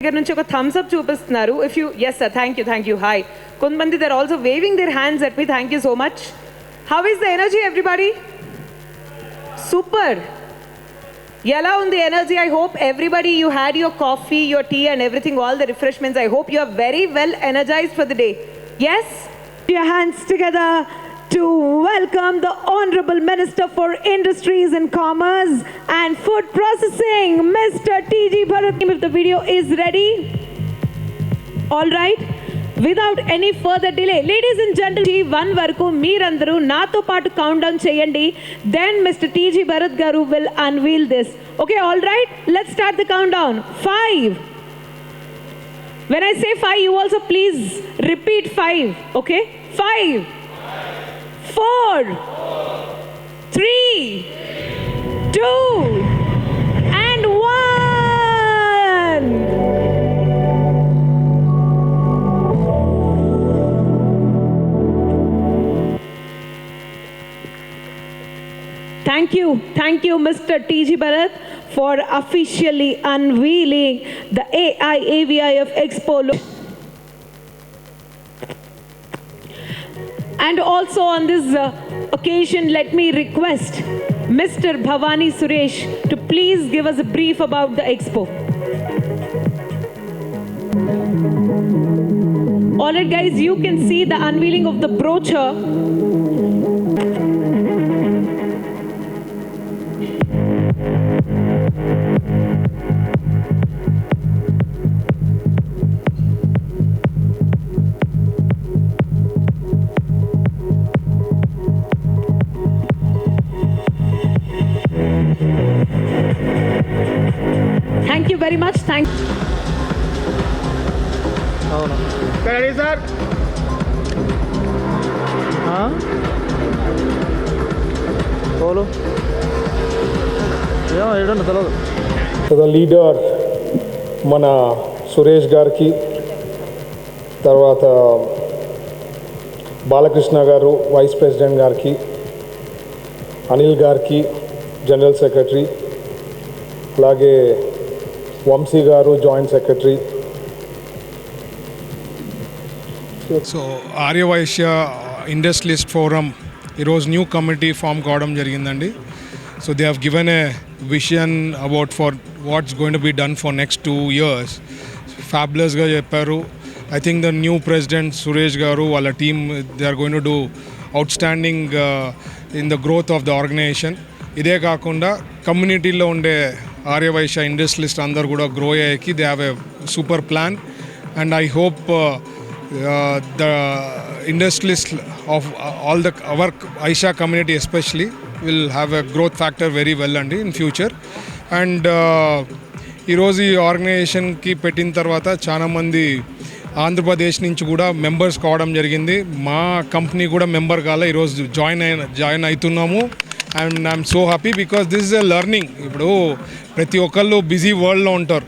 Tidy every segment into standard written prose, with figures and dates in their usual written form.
దగ్గర నుంచి ఒక థమ్స్ అప్ చూపిస్తున్నారు. If you yes sir, thank you hi. కొంతమంది they're also waving their hands at me. Thank you so much. How is the energy everybody? Super. ఎలా ఉంది energy? I hope everybody you had your coffee, your tea and everything, all the refreshments. I hope you are very well energised for the day. Yes, your hands together to welcome the Honorable Minister for Industries and Commerce and Food Processing, Mr. T.G. Bharat. If the video is ready, all right, without any further delay, ladies and gentlemen, one varaku meerandaru nato paatu count down cheyandi, then Mr. T.G. Bharat garu will unveil this. Okay, all right, let's start the countdown. 5. When I say 5, you also please repeat 5. Okay, 5, 4, 3, 2, and 1. Thank you, Mr. T.G. Bharat, for officially unveiling the AIAVIF Expo. And also on this occasion, let me request Mr. Bhavani Suresh to please give us a brief about the expo. All right, guys, you can see the unveiling of the brochure. Thank you very much. Ready, sir? Follow. Yeah, I don't know. So the leader, mana Suresh Garki, tarvata Balakrishna garu, Vice President Garki, Anil Garki, General Secretary, అలాగే వంశీ గారు joint secretary. So Aryavaishya industrialist forum ఈరోజు new committee form కావడం జరిగిందండి. So they have given a vision about for what's going to be done for next 2 years. ఫ్యాబులస్గా చెప్పారు. I think the new president Suresh గారు వాళ్ళ team they are going to do outstanding in the growth of the organisation. ఇదే కాకుండా కమ్యూనిటీలో ఉండే Aryavaishya industrialist అందరూ కూడా గ్రో అయ్యేకి they have a super plan. And I hope the industrialist of all the our ఐషా community especially will have a growth factor very well అండి in future. And ఈరోజు ఈ ఆర్గనైజేషన్కి పెట్టిన తర్వాత చాలామంది ఆంధ్రప్రదేశ్ నుంచి కూడా మెంబర్స్ కావడం జరిగింది. మా కంపెనీ కూడా మెంబర్ కాలే, ఈరోజు జాయిన్ అవుతున్నాము. And I'm so happy because this is a learning. ఇప్పుడు ప్రతి ఒక్కళ్ళు బిజీ వరల్డ్లో ఉంటారు.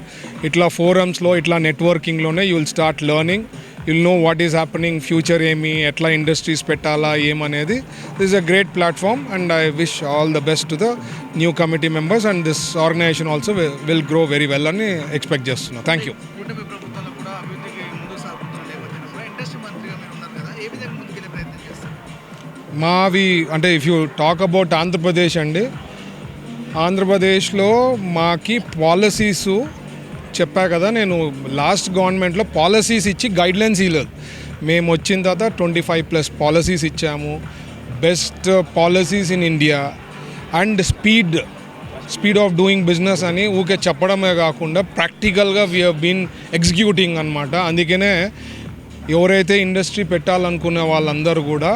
ఇట్లా ఫోరమ్స్లో ఇట్లా నెట్వర్కింగ్లోనే you will start learning. You'll know what is happening, future ఏమి, ఎట్లా ఇండస్ట్రీస్ పెట్టాలా ఏమనేది. This is a great platform and I wish all the best to the new committee members and this organisation also will grow very well అని expect చేస్తున్నాను. Thank you. మావి అంటే if you talk about Andhra Pradesh అండి, ఆంధ్రప్రదేశ్లో మాకి policies చెప్పా కదా, నేను లాస్ట్ గవర్నమెంట్లో పాలసీస్ ఇచ్చి గైడ్లైన్స్ ఇవ్వలేదు. మేము వచ్చిన తర్వాత 25+ పాలసీస్ ఇచ్చాము. Best policies in India and speed of doing business అని ఊకే చెప్పడమే కాకుండా ప్రాక్టికల్గా వీ హ్యావ్ బీన్ ఎగ్జిక్యూటింగ్ అనమాట. అందుకనే ఎవరైతే ఇండస్ట్రీ పెట్టాలనుకునే వాళ్ళందరూ కూడా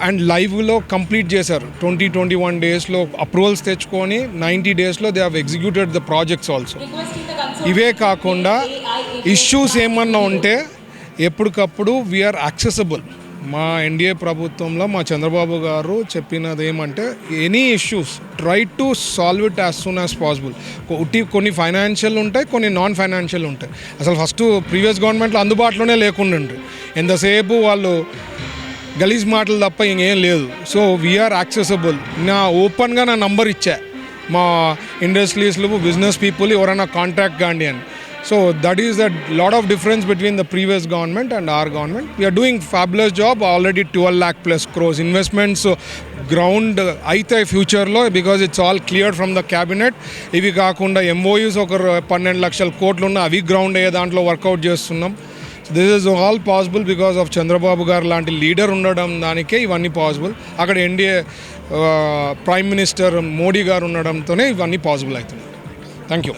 అండ్ లైవ్లో కంప్లీట్ చేశారు. 20-21 డేస్లో అప్రూవల్స్ తెచ్చుకొని 90 డేస్లో they have executed the projects also. ఇవే కాకుండా ఇష్యూస్ ఏమన్నా ఉంటే ఎప్పటికప్పుడు వీఆర్ యాక్సెసిబుల్. మా ఎన్డీఏ ప్రభుత్వంలో మా చంద్రబాబు గారు చెప్పినది ఏమంటే any issues try to solve it as soon as possible. కొన్ని ఫైనాన్షియల్ ఉంటాయి, కొన్ని నాన్ ఫైనాన్షియల్ ఉంటాయి. అసలు ఫస్ట్ ప్రీవియస్ గవర్నమెంట్లో అందుబాటులోనే లేకుండా ఎంతసేపు వాళ్ళు గలీజ్ మాటలు తప్ప ఇంకేం లేదు. So we are accessible. నా ఓపెన్గా నా నంబర్ ఇచ్చా మా ఇండస్ట్రీస్లో బిజినెస్ పీపుల్ ఎవరైనా కాంటాక్ట్ కాండి అని. So that is a lot of difference between the previous government and our government. We are doing fabulous job, already 12 lakh plus crores investments ground అయితే ఫ్యూచర్లో, because it's all cleared from the cabinet. ఇవి కాకుండా MoUs ఒక 12 లక్షల కోట్లు ఉన్న అవి ground అయ్యే దాంట్లో వర్కౌట్ చేస్తున్నాం. This is all possible because of Chandrababu గారు లాంటి లీడర్ ఉండడం, దానికే ఇవన్నీ పాసిబుల్. అక్కడ ఎన్డీఏ ప్రైమ్ మినిస్టర్ మోడీ గారు ఉండడంతోనే ఇవన్నీ పాసిబుల్ అవుతుంది. Thank you.